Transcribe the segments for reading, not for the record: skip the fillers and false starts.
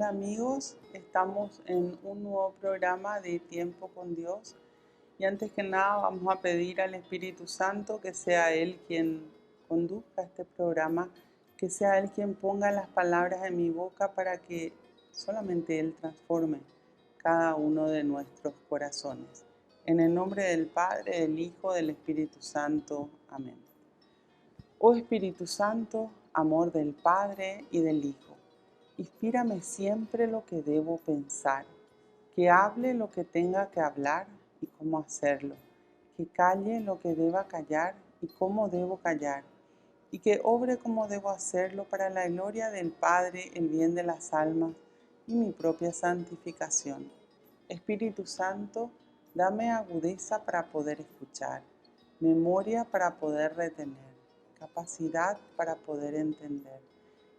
Hola amigos, estamos en un nuevo programa de Tiempo con Dios y antes que nada vamos a pedir al Espíritu Santo que sea Él quien conduzca este programa, que sea Él quien ponga las palabras en mi boca para que solamente Él transforme cada uno de nuestros corazones. En el nombre del Padre, del Hijo, del Espíritu Santo. Amén. Oh Espíritu Santo, amor del Padre y del Hijo, inspírame siempre lo que debo pensar, que hable lo que tenga que hablar y cómo hacerlo, que calle lo que deba callar y cómo debo callar, y que obre como debo hacerlo para la gloria del Padre, el bien de las almas y mi propia santificación. Espíritu Santo, dame agudeza para poder escuchar, memoria para poder retener, capacidad para poder entender,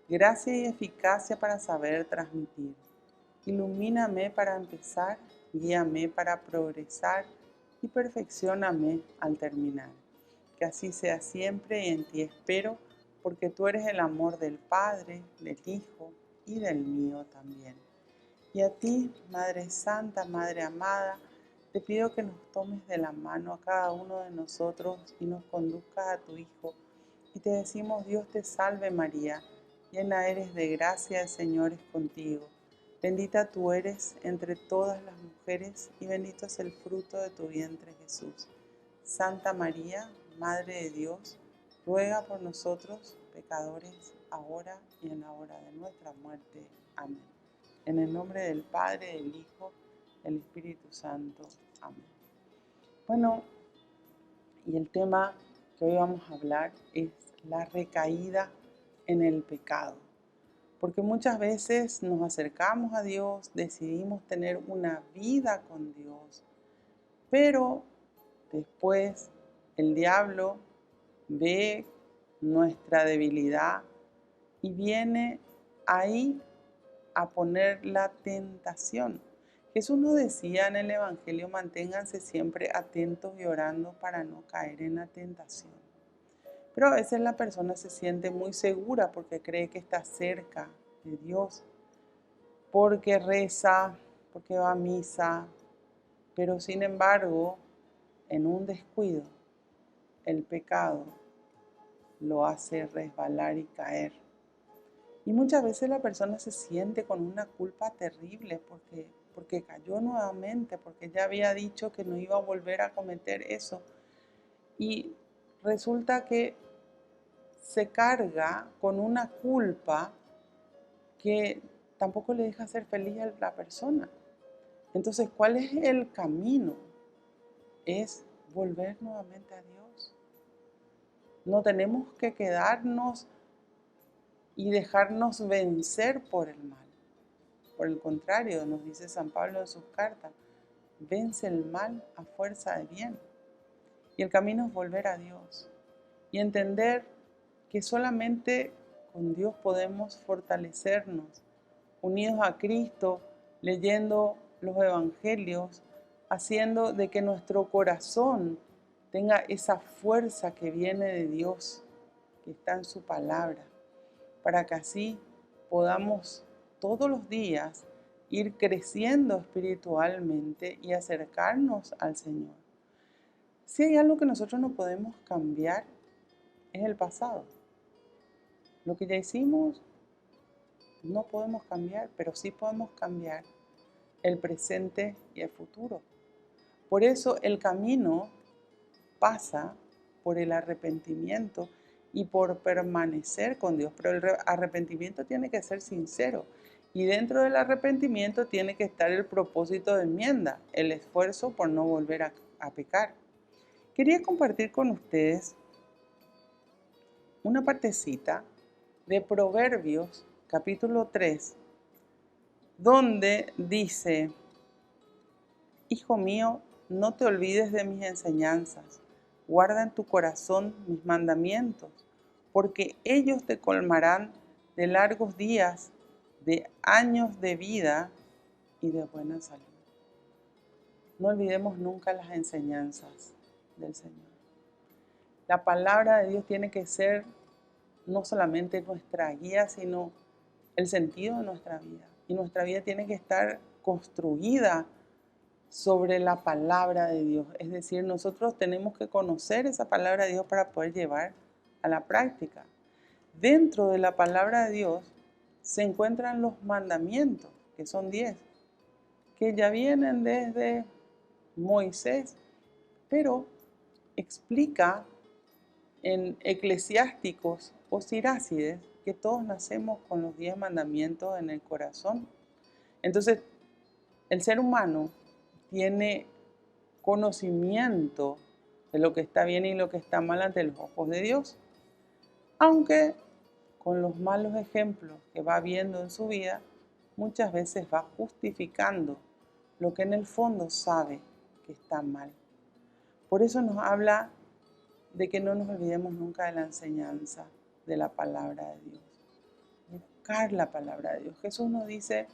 gracia y eficacia para saber transmitir. Ilumíname para empezar, guíame para progresar y perfeccióname al terminar. Que así sea siempre y en ti espero, porque tú eres el amor del Padre, del Hijo y del mío también. Y a ti, Madre Santa, Madre amada, te pido que nos tomes de la mano a cada uno de nosotros y nos conduzcas a tu Hijo. Y te decimos, Dios te salve María, llena eres de gracia, el Señor es contigo. Bendita tú eres entre todas las mujeres y bendito es el fruto de tu vientre Jesús. Santa María, Madre de Dios, ruega por nosotros pecadores, ahora y en la hora de nuestra muerte. Amén. En el nombre del Padre, del Hijo, del Espíritu Santo. Amén. Bueno, y el tema que hoy vamos a hablar es la recaída en el pecado. Porque muchas veces nos acercamos a Dios, decidimos tener una vida con Dios, pero después el diablo ve nuestra debilidad y viene ahí a poner la tentación. Jesús nos decía en el Evangelio, manténganse siempre atentos y orando para no caer en la tentación. Pero a veces la persona se siente muy segura porque cree que está cerca de Dios, porque reza, porque va a misa, pero sin embargo, en un descuido, el pecado lo hace resbalar y caer. Y muchas veces la persona se siente con una culpa terrible porque cayó nuevamente, porque ya había dicho que no iba a volver a cometer eso. Y resulta que se carga con una culpa que tampoco le deja ser feliz a la persona. Entonces, ¿cuál es el camino? Es volver nuevamente a Dios. No tenemos que quedarnos y dejarnos vencer por el mal. Por el contrario, nos dice San Pablo en sus cartas, vence el mal a fuerza de bien. Y el camino es volver a Dios y entender que solamente con Dios podemos fortalecernos, unidos a Cristo, leyendo los evangelios, haciendo de que nuestro corazón tenga esa fuerza que viene de Dios, que está en su palabra, para que así podamos todos los días ir creciendo espiritualmente y acercarnos al Señor. Si hay algo que nosotros no podemos cambiar, es el pasado. Lo que ya hicimos no podemos cambiar, pero sí podemos cambiar el presente y el futuro. Por eso el camino pasa por el arrepentimiento y por permanecer con Dios. Pero el arrepentimiento tiene que ser sincero. Y dentro del arrepentimiento tiene que estar el propósito de enmienda, el esfuerzo por no volver a pecar. Quería compartir con ustedes una partecita de Proverbios, capítulo 3, donde dice, Hijo mío, no te olvides de mis enseñanzas, guarda en tu corazón mis mandamientos, porque ellos te colmarán de largos días, de años de vida y de buena salud. No olvidemos nunca las enseñanzas del Señor. La palabra de Dios tiene que ser no solamente nuestra guía, sino el sentido de nuestra vida. y nuestra vida tiene que estar construida sobre la palabra de Dios. Es decir, nosotros tenemos que conocer esa palabra de Dios para poder llevar a la práctica. Dentro de la palabra de Dios se encuentran los mandamientos, que son 10, que ya vienen desde Moisés, pero explica en Eclesiásticos o Sirácides que todos nacemos con los 10 mandamientos en el corazón. Entonces, el ser humano tiene conocimiento de lo que está bien y lo que está mal ante los ojos de Dios, aunque con los malos ejemplos que va viendo en su vida, muchas veces va justificando lo que en el fondo sabe que está mal. Por eso nos habla de que no nos olvidemos nunca de la enseñanza de la palabra de Dios. Buscar la palabra de Dios. Jesús nos dice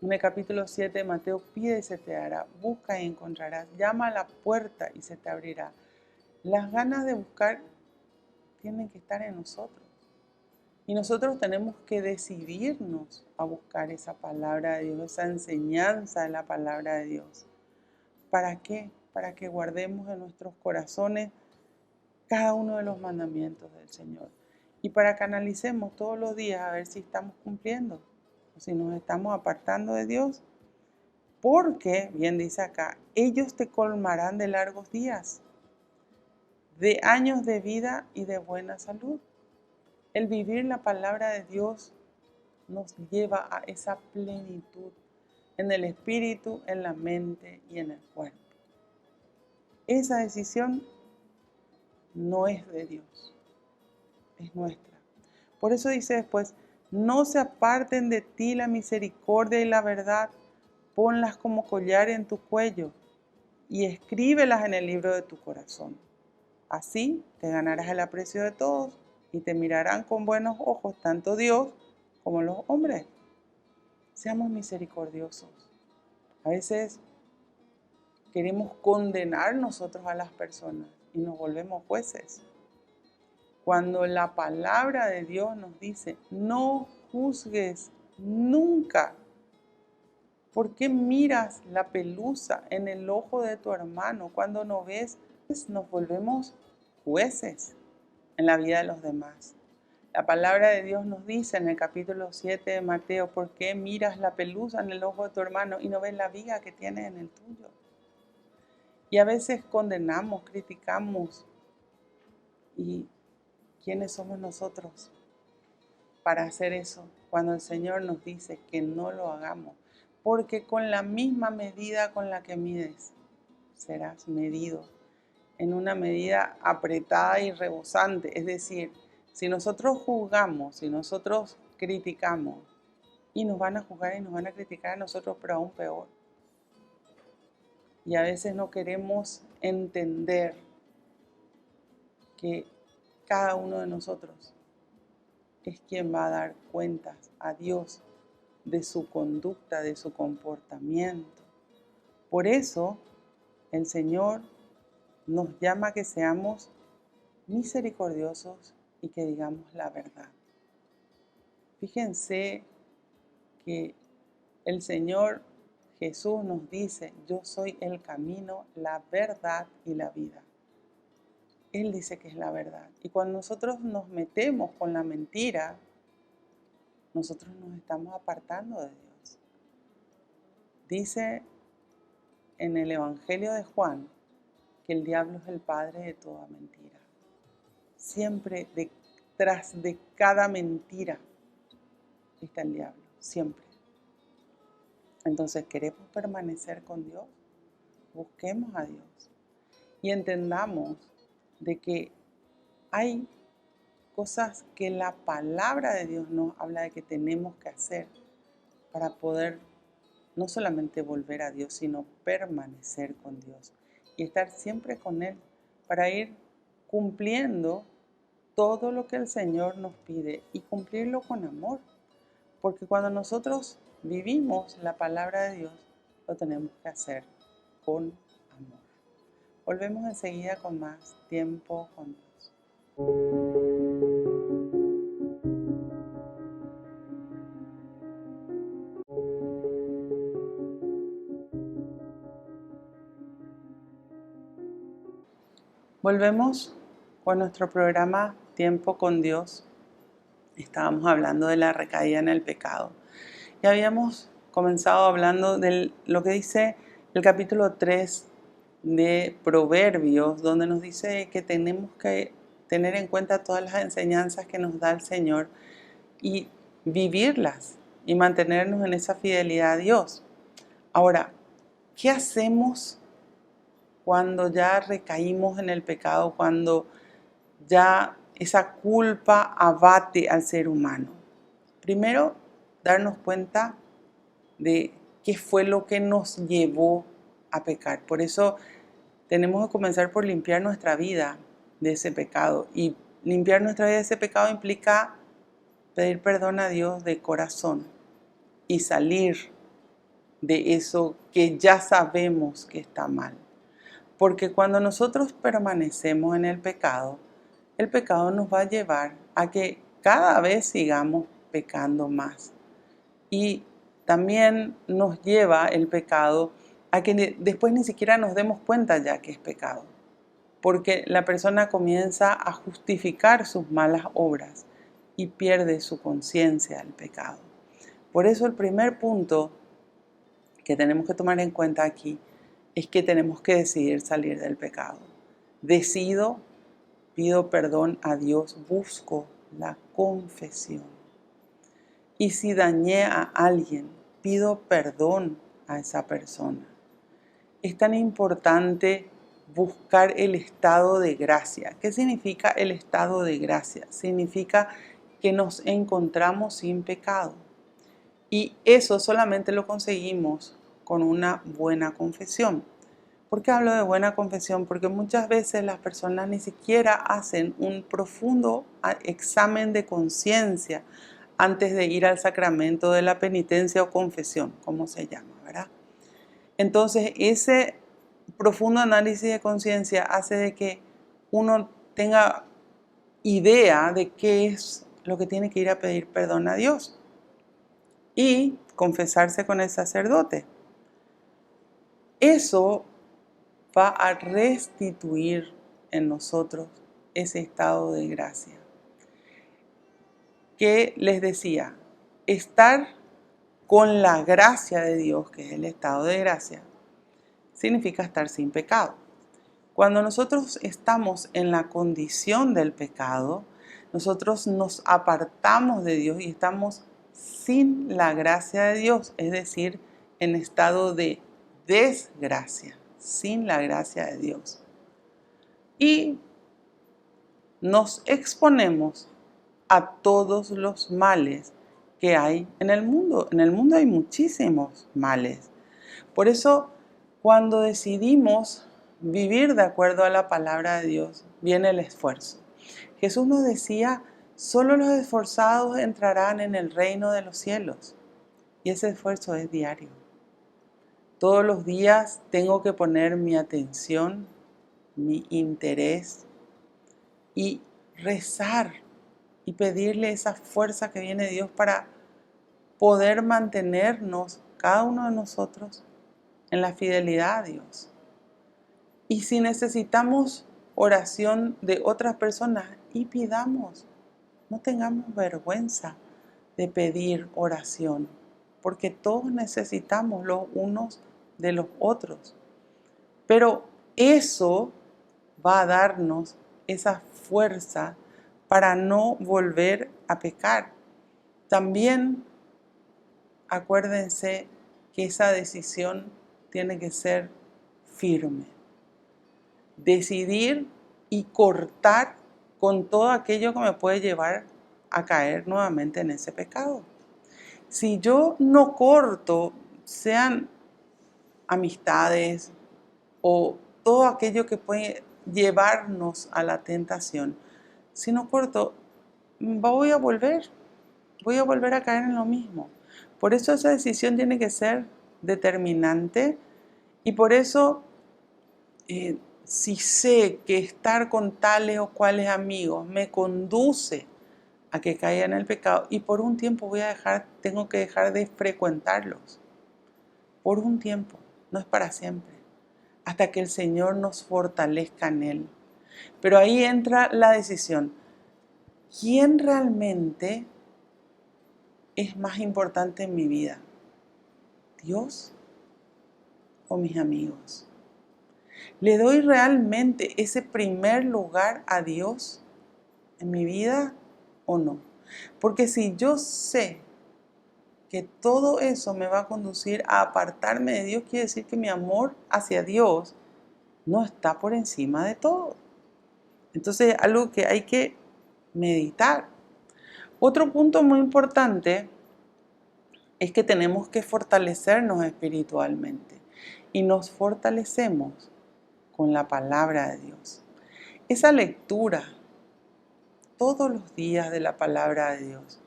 en el capítulo 7 de Mateo: pide y se te dará, busca y encontrarás, llama a la puerta y se te abrirá. Las ganas de buscar tienen que estar en nosotros. Y nosotros tenemos que decidirnos a buscar esa palabra de Dios, esa enseñanza de la palabra de Dios. ¿Para qué? Para que guardemos en nuestros corazones cada uno de los mandamientos del Señor. Y para que analicemos todos los días a ver si estamos cumpliendo o si nos estamos apartando de Dios. Porque, bien dice acá, ellos te colmarán de largos días, de años de vida y de buena salud. El vivir la palabra de Dios nos lleva a esa plenitud en el espíritu, en la mente y en el cuerpo. Esa decisión no es de Dios, es nuestra. Por eso dice después: no se aparten de ti la misericordia y la verdad, ponlas como collar en tu cuello y escríbelas en el libro de tu corazón. Así te ganarás el aprecio de todos y te mirarán con buenos ojos tanto Dios como los hombres. Seamos misericordiosos. A veces queremos condenar nosotros a las personas y nos volvemos jueces. Cuando la palabra de Dios nos dice: no juzgues nunca. ¿Por qué miras la pelusa en el ojo de tu hermano cuando no ves? Nos volvemos jueces en la vida de los demás. La palabra de Dios nos dice en el capítulo 7 de Mateo: ¿por qué miras la pelusa en el ojo de tu hermano y no ves la viga que tiene en el tuyo? Y a veces condenamos, criticamos. ¿Y quiénes somos nosotros para hacer eso cuando el Señor nos dice que no lo hagamos? Porque con la misma medida con la que mides, serás medido en una medida apretada y rebosante. Es decir, si nosotros juzgamos, si nosotros criticamos, y nos van a juzgar y nos van a criticar a nosotros, pero aún peor. Y a veces no queremos entender que cada uno de nosotros es quien va a dar cuentas a Dios de su conducta, de su comportamiento. Por eso el Señor nos llama a que seamos misericordiosos y que digamos la verdad. Fíjense que el Señor Jesús nos dice: yo soy el camino, la verdad y la vida. Él dice que es la verdad. Y cuando nosotros nos metemos con la mentira, nosotros nos estamos apartando de Dios. Dice en el Evangelio de Juan que el diablo es el padre de toda mentira. Siempre detrás de cada mentira está el diablo, siempre. Entonces, ¿queremos permanecer con Dios? Busquemos a Dios y entendamos de que hay cosas que la palabra de Dios nos habla de que tenemos que hacer para poder no solamente volver a Dios, sino permanecer con Dios y estar siempre con Él para ir cumpliendo todo lo que el Señor nos pide y cumplirlo con amor. Porque cuando nosotros vivimos la palabra de Dios, lo tenemos que hacer con amor. Volvemos enseguida con más tiempo con Dios. Volvemos con nuestro programa Tiempo con Dios. Estábamos hablando de la recaída en el pecado. Y habíamos comenzado hablando de lo que dice el capítulo 3 de Proverbios, donde nos dice que tenemos que tener en cuenta todas las enseñanzas que nos da el Señor y vivirlas y mantenernos en esa fidelidad a Dios. Ahora, ¿qué hacemos cuando ya recaímos en el pecado, cuando ya esa culpa abate al ser humano? Primero, darnos cuenta de qué fue lo que nos llevó a pecar. Por eso tenemos que comenzar por limpiar nuestra vida de ese pecado. Y limpiar nuestra vida de ese pecado implica pedir perdón a Dios de corazón y salir de eso que ya sabemos que está mal. Porque cuando nosotros permanecemos en el pecado nos va a llevar a que cada vez sigamos pecando más. Y también nos lleva el pecado a que después ni siquiera nos demos cuenta ya que es pecado. Porque la persona comienza a justificar sus malas obras y pierde su conciencia del pecado. Por eso el primer punto que tenemos que tomar en cuenta aquí es que tenemos que decidir salir del pecado. Decido, pido perdón a Dios, busco la confesión. Y si dañé a alguien, pido perdón a esa persona. Es tan importante buscar el estado de gracia. ¿Qué significa el estado de gracia? Significa que nos encontramos sin pecado. Y eso solamente lo conseguimos con una buena confesión. ¿Por qué hablo de buena confesión? Porque muchas veces las personas ni siquiera hacen un profundo examen de conciencia antes de ir al sacramento de la penitencia o confesión, como se llama, ¿verdad? Entonces, ese profundo análisis de conciencia hace de que uno tenga idea de qué es lo que tiene que ir a pedir perdón a Dios y confesarse con el sacerdote. Eso va a restituir en nosotros ese estado de gracia. Que les decía, estar con la gracia de Dios, que es el estado de gracia, significa estar sin pecado. Cuando nosotros estamos en la condición del pecado, nosotros nos apartamos de Dios y estamos sin la gracia de Dios, es decir, en estado de desgracia, sin la gracia de Dios. Y nos exponemos a todos los males que hay en el mundo. En el mundo hay muchísimos males. Por eso, cuando decidimos vivir de acuerdo a la palabra de Dios, viene el esfuerzo. Jesús nos decía, solo los esforzados entrarán en el reino de los cielos. Y ese esfuerzo es diario. Todos los días tengo que poner mi atención, mi interés y rezar y pedirle esa fuerza que viene de Dios para poder mantenernos, cada uno de nosotros, en la fidelidad a Dios. Y si necesitamos oración de otras personas, y pidamos, no tengamos vergüenza de pedir oración, porque todos necesitamos los unos de los otros. Pero eso va a darnos esa fuerza para no volver a pecar. También acuérdense que esa decisión tiene que ser firme. Decidir y cortar con todo aquello que me puede llevar a caer nuevamente en ese pecado. Si yo no corto, sean amistades o todo aquello que puede llevarnos a la tentación, si no corto, voy a volver a caer en lo mismo. Por eso esa decisión tiene que ser determinante y por eso si sé que estar con tales o cuales amigos me conduce a que caiga en el pecado y por un tiempo tengo que dejar de frecuentarlos. Por un tiempo, no es para siempre. Hasta que el Señor nos fortalezca en Él. Pero ahí entra la decisión. ¿Quién realmente es más importante en mi vida? ¿Dios o mis amigos? ¿Le doy realmente ese primer lugar a Dios en mi vida o no? Porque si yo sé que todo eso me va a conducir a apartarme de Dios, quiere decir que mi amor hacia Dios no está por encima de todo. Entonces, algo que hay que meditar. Otro punto muy importante es que tenemos que fortalecernos espiritualmente y nos fortalecemos con la palabra de Dios. Esa lectura todos los días de la palabra de Dios,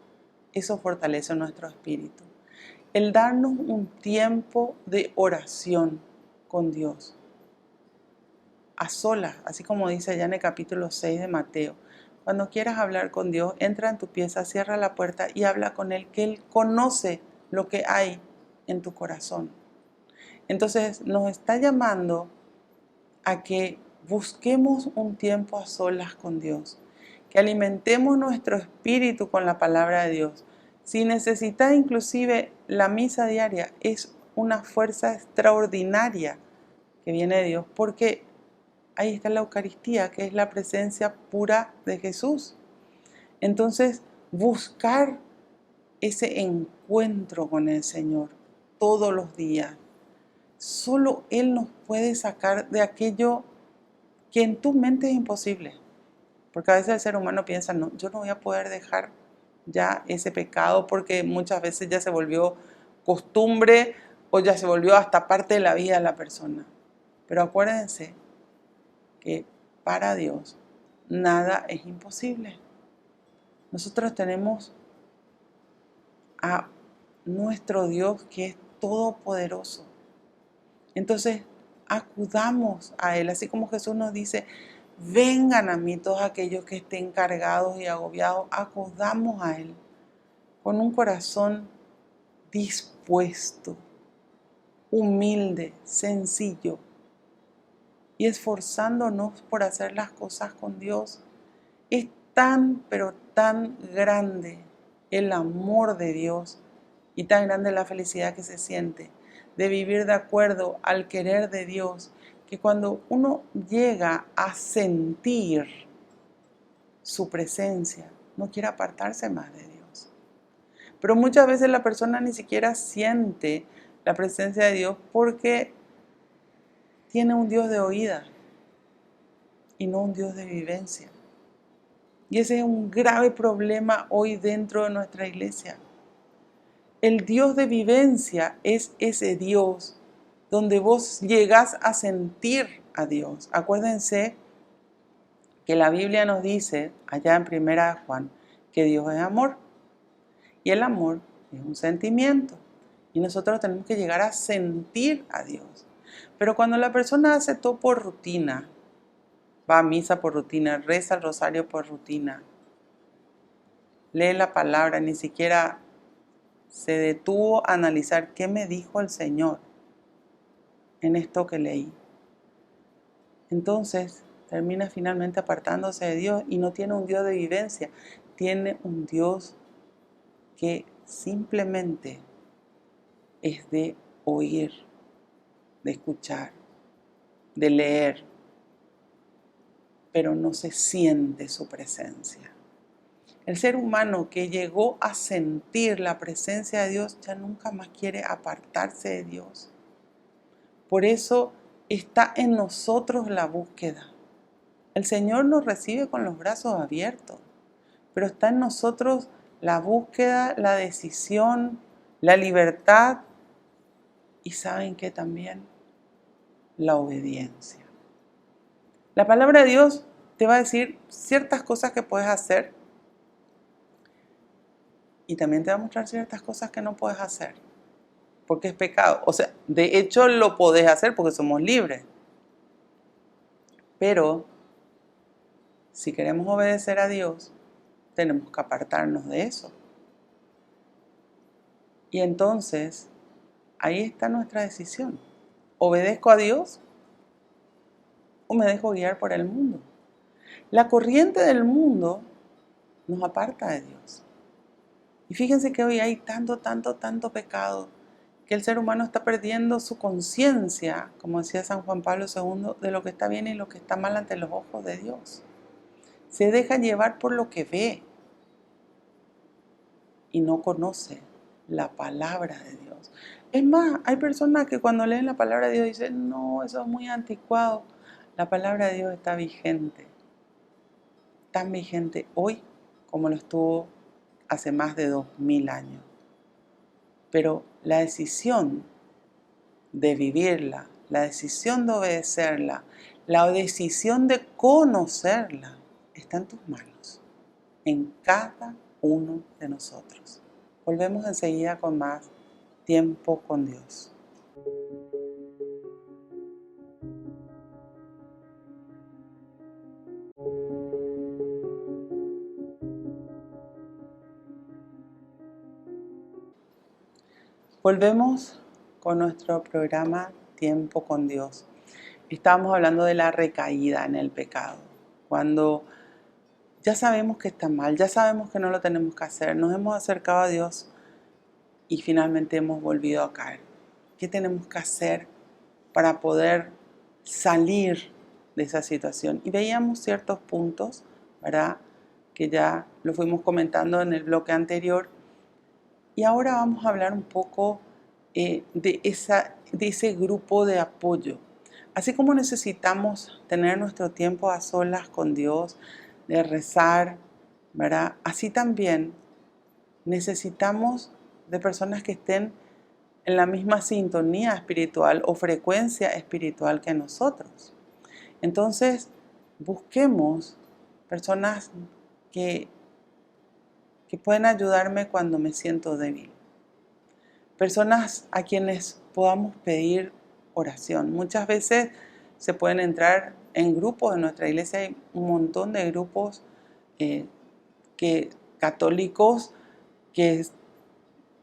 eso fortalece nuestro espíritu. El darnos un tiempo de oración con Dios, a solas, así como dice allá en el capítulo 6 de Mateo. Cuando quieras hablar con Dios, entra en tu pieza, cierra la puerta y habla con Él, que Él conoce lo que hay en tu corazón. Entonces nos está llamando a que busquemos un tiempo a solas con Dios, que alimentemos nuestro espíritu con la palabra de Dios. Si necesitas inclusive la misa diaria, es una fuerza extraordinaria que viene de Dios, porque ahí está la Eucaristía, que es la presencia pura de Jesús. Entonces, buscar ese encuentro con el Señor todos los días. Solo Él nos puede sacar de aquello que en tu mente es imposible. Porque a veces el ser humano piensa, no, yo no voy a poder dejar ya ese pecado porque muchas veces ya se volvió costumbre o ya se volvió hasta parte de la vida de la persona. Pero acuérdense que para Dios nada es imposible. Nosotros tenemos a nuestro Dios que es todopoderoso. Entonces, acudamos a Él, así como Jesús nos dice, vengan a mí todos aquellos que estén cargados y agobiados, acudamos a Él con un corazón dispuesto, humilde, sencillo y esforzándonos por hacer las cosas con Dios. Es tan, pero tan grande el amor de Dios y tan grande la felicidad que se siente de vivir de acuerdo al querer de Dios, que cuando uno llega a sentir su presencia, no quiere apartarse más de Dios. Pero muchas veces la persona ni siquiera siente la presencia de Dios porque tiene un Dios de oída y no un Dios de vivencia. Y ese es un grave problema hoy dentro de nuestra iglesia. El Dios de vivencia es ese Dios donde vos llegás a sentir a Dios. Acuérdense que la Biblia nos dice, allá en 1 Juan, que Dios es amor. Y el amor es un sentimiento. Y nosotros tenemos que llegar a sentir a Dios. Pero cuando la persona hace todo por rutina, va a misa por rutina, reza el rosario por rutina, lee la palabra, ni siquiera se detuvo a analizar qué me dijo el Señor en esto que leí. Entonces termina finalmente apartándose de Dios y no tiene un Dios de vivencia, tiene un Dios que simplemente es de oír, de escuchar, de leer, pero no se siente su presencia. El ser humano que llegó a sentir la presencia de Dios ya nunca más quiere apartarse de Dios. Por eso está en nosotros la búsqueda. El Señor nos recibe con los brazos abiertos, pero está en nosotros la búsqueda, la decisión, la libertad y ¿saben qué también? La obediencia. La palabra de Dios te va a decir ciertas cosas que puedes hacer y también te va a mostrar ciertas cosas que no puedes hacer, porque es pecado. O sea, de hecho lo podés hacer porque somos libres. Pero si queremos obedecer a Dios, tenemos que apartarnos de eso. Y entonces, ahí está nuestra decisión. ¿Obedezco a Dios o me dejo guiar por el mundo? La corriente del mundo nos aparta de Dios. Y fíjense que hoy hay tanto pecado que el ser humano está perdiendo su conciencia, como decía San Juan Pablo II, de lo que está bien y lo que está mal ante los ojos de Dios. Se deja llevar por lo que ve y no conoce la palabra de Dios. Es más, hay personas que cuando leen la palabra de Dios dicen, no, eso es muy anticuado. La palabra de Dios está vigente, tan vigente hoy como lo estuvo hace más de 2000 años. Pero la decisión de vivirla, la decisión de obedecerla, la decisión de conocerla, está en tus manos, en cada uno de nosotros. Volvemos enseguida con más tiempo con Dios. Volvemos con nuestro programa Tiempo con Dios. Estábamos hablando de la recaída en el pecado. Cuando ya sabemos que está mal, ya sabemos que no lo tenemos que hacer, nos hemos acercado a Dios y finalmente hemos volvido a caer. ¿Qué tenemos que hacer para poder salir de esa situación? Y veíamos ciertos puntos, ¿verdad?, que ya lo fuimos comentando en el bloque anterior. Y ahora vamos a hablar un poco de ese grupo de apoyo. Así como necesitamos tener nuestro tiempo a solas con Dios, de rezar, ¿verdad?, así también necesitamos de personas que estén en la misma sintonía espiritual o frecuencia espiritual que nosotros. Entonces, busquemos personas que pueden ayudarme cuando me siento débil. Personas a quienes podamos pedir oración. Muchas veces se pueden entrar en grupos. En nuestra iglesia hay un montón de grupos católicos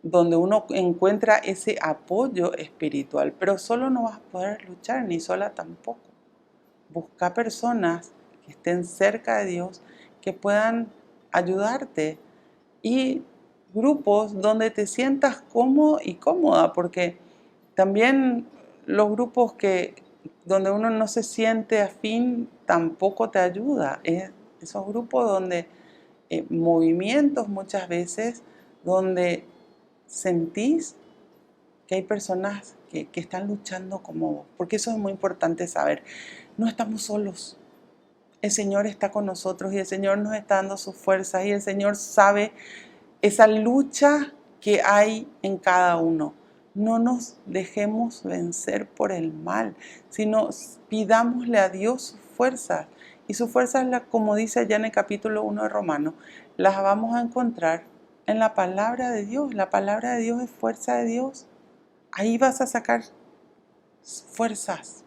donde uno encuentra ese apoyo espiritual, pero solo no vas a poder luchar, ni sola tampoco. Busca personas que estén cerca de Dios, que puedan ayudarte, y grupos donde te sientas cómodo y cómoda, porque también los grupos donde uno no se siente afín tampoco te ayuda. Esos grupos donde movimientos muchas veces donde sentís que hay personas que están luchando como vos, porque eso es muy importante saber. No estamos solos. El Señor está con nosotros y el Señor nos está dando sus fuerzas y el Señor sabe esa lucha que hay en cada uno. No nos dejemos vencer por el mal, sino pidámosle a Dios sus fuerzas. Y sus fuerzas, como dice allá en el capítulo 1 de Romanos, las vamos a encontrar en la palabra de Dios. La palabra de Dios es fuerza de Dios. Ahí vas a sacar fuerzas.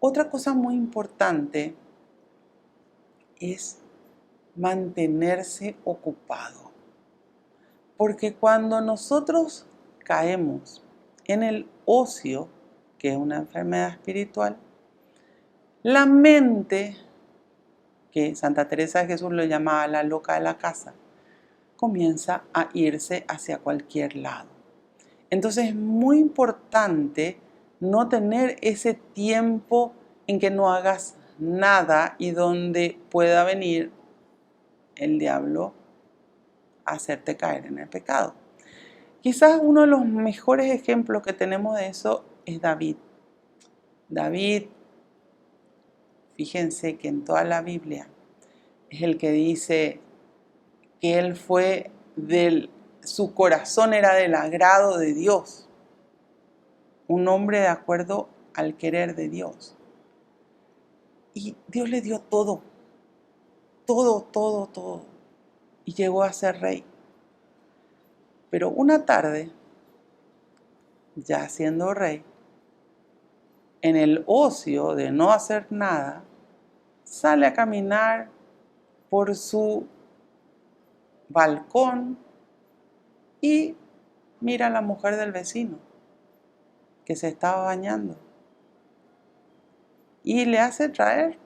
Otra cosa muy importante es mantenerse ocupado. Porque cuando nosotros caemos en el ocio, que es una enfermedad espiritual, la mente, que Santa Teresa de Jesús lo llamaba la loca de la casa, comienza a irse hacia cualquier lado. Entonces es muy importante no tener ese tiempo en que no hagas nada y donde pueda venir el diablo a hacerte caer en el pecado. Quizás uno de los mejores ejemplos que tenemos de eso es David. David, fíjense que en toda la Biblia es el que dice que él su corazón era del agrado de Dios, un hombre de acuerdo al querer de Dios. Y Dios le dio todo, y llegó a ser rey. Pero una tarde, ya siendo rey, en el ocio de no hacer nada, sale a caminar por su balcón y mira a la mujer del vecino que se estaba bañando y le hace traer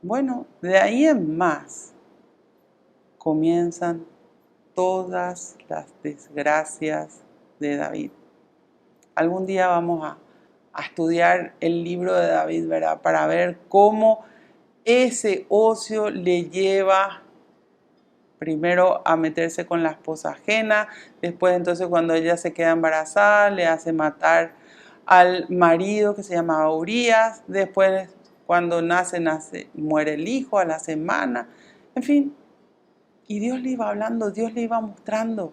Bueno, de ahí en más comienzan todas las desgracias de David. Algún día vamos a estudiar el libro de David, ¿verdad? Para ver cómo ese ocio le lleva primero a meterse con la esposa ajena, después entonces cuando ella se queda embarazada le hace matar al marido que se llamaba Urías, después cuando nace, muere el hijo a la semana, en fin, y Dios le iba hablando, Dios le iba mostrando,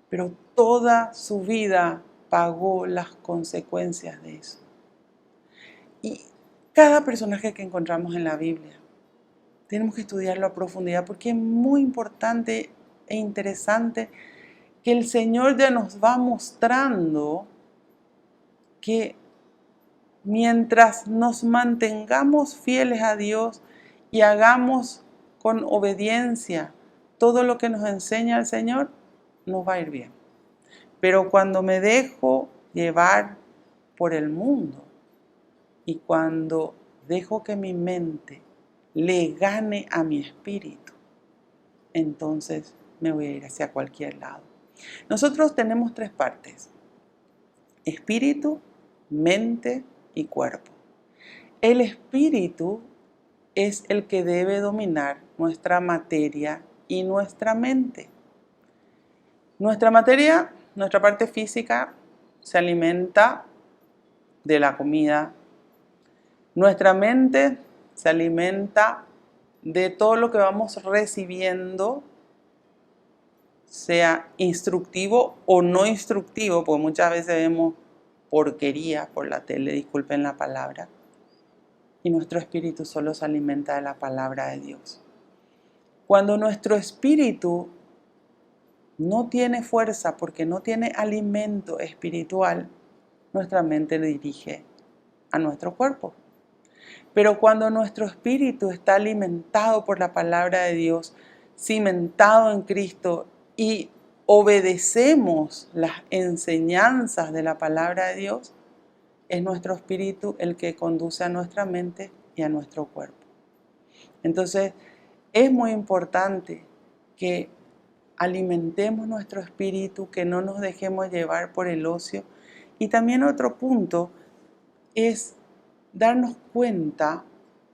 pero toda su vida pagó las consecuencias de eso. Y cada personaje que encontramos en la Biblia tenemos que estudiarlo a profundidad porque es muy importante e interesante que el Señor ya nos va mostrando que mientras nos mantengamos fieles a Dios y hagamos con obediencia todo lo que nos enseña el Señor, nos va a ir bien. Pero cuando me dejo llevar por el mundo y cuando dejo que mi mente le gane a mi espíritu, entonces me voy a ir hacia cualquier lado. Nosotros tenemos 3 partes: espíritu, mente y cuerpo. El espíritu es el que debe dominar nuestra materia y nuestra mente. Nuestra materia, nuestra parte física, se alimenta de la comida. Nuestra mente se alimenta de todo lo que vamos recibiendo, sea instructivo o no instructivo, porque muchas veces vemos porquería por la tele, disculpen la palabra, y nuestro espíritu solo se alimenta de la palabra de Dios. Cuando nuestro espíritu no tiene fuerza porque no tiene alimento espiritual, nuestra mente le dirige a nuestro cuerpo. Pero cuando nuestro espíritu está alimentado por la palabra de Dios, cimentado en Cristo y obedecemos las enseñanzas de la palabra de Dios, es nuestro espíritu el que conduce a nuestra mente y a nuestro cuerpo. Entonces, es muy importante que alimentemos nuestro espíritu, que no nos dejemos llevar por el ocio. Y también otro punto es darnos cuenta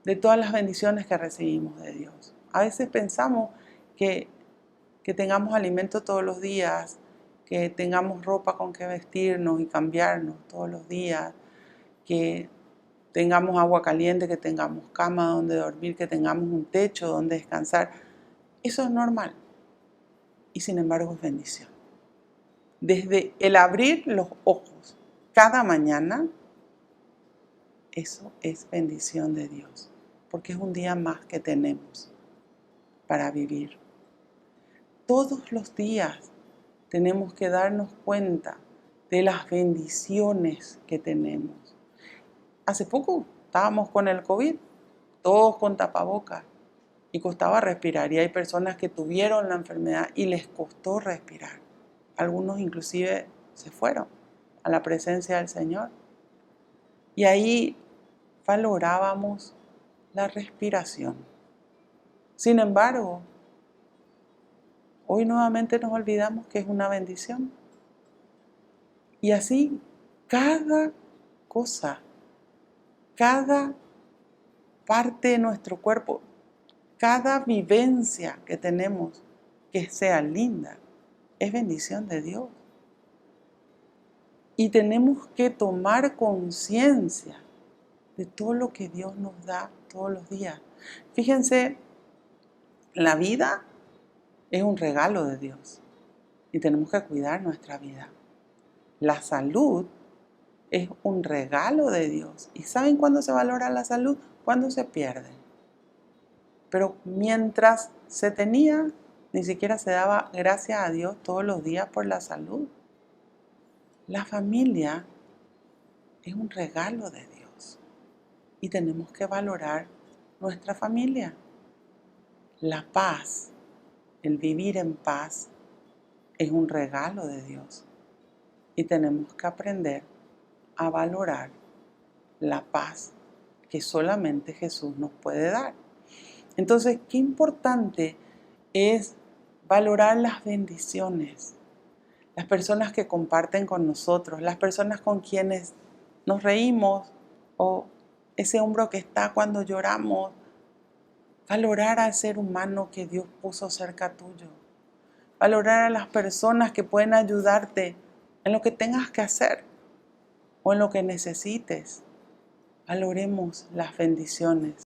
de todas las bendiciones que recibimos de Dios. A veces pensamos que tengamos alimento todos los días, que tengamos ropa con que vestirnos y cambiarnos todos los días, que tengamos agua caliente, que tengamos cama donde dormir, que tengamos un techo donde descansar. Eso es normal y sin embargo es bendición. Desde el abrir los ojos cada mañana, eso es bendición de Dios, porque es un día más que tenemos para vivir. Todos los días tenemos que darnos cuenta de las bendiciones que tenemos. Hace poco estábamos con el COVID, todos con tapabocas, y costaba respirar. Y hay personas que tuvieron la enfermedad y les costó respirar. Algunos inclusive se fueron a la presencia del Señor. Y ahí valorábamos la respiración. Sin embargo, hoy nuevamente nos olvidamos que es una bendición. Y así, cada cosa, cada parte de nuestro cuerpo, cada vivencia que tenemos que sea linda, es bendición de Dios. Y tenemos que tomar conciencia de todo lo que Dios nos da todos los días. Fíjense, la vida es un regalo de Dios y tenemos que cuidar nuestra vida. La salud es un regalo de Dios. ¿Y saben cuándo se valora la salud? Cuando se pierde. Pero mientras se tenía, ni siquiera se daba gracias a Dios todos los días por la salud. La familia es un regalo de Dios y tenemos que valorar nuestra familia. La paz, el vivir en paz, es un regalo de Dios y tenemos que aprender a valorar la paz que solamente Jesús nos puede dar. Entonces, qué importante es valorar las bendiciones, las personas que comparten con nosotros, las personas con quienes nos reímos o ese hombro que está cuando lloramos. Valorar al ser humano que Dios puso cerca tuyo. Valorar a las personas que pueden ayudarte en lo que tengas que hacer o en lo que necesites. Valoremos las bendiciones.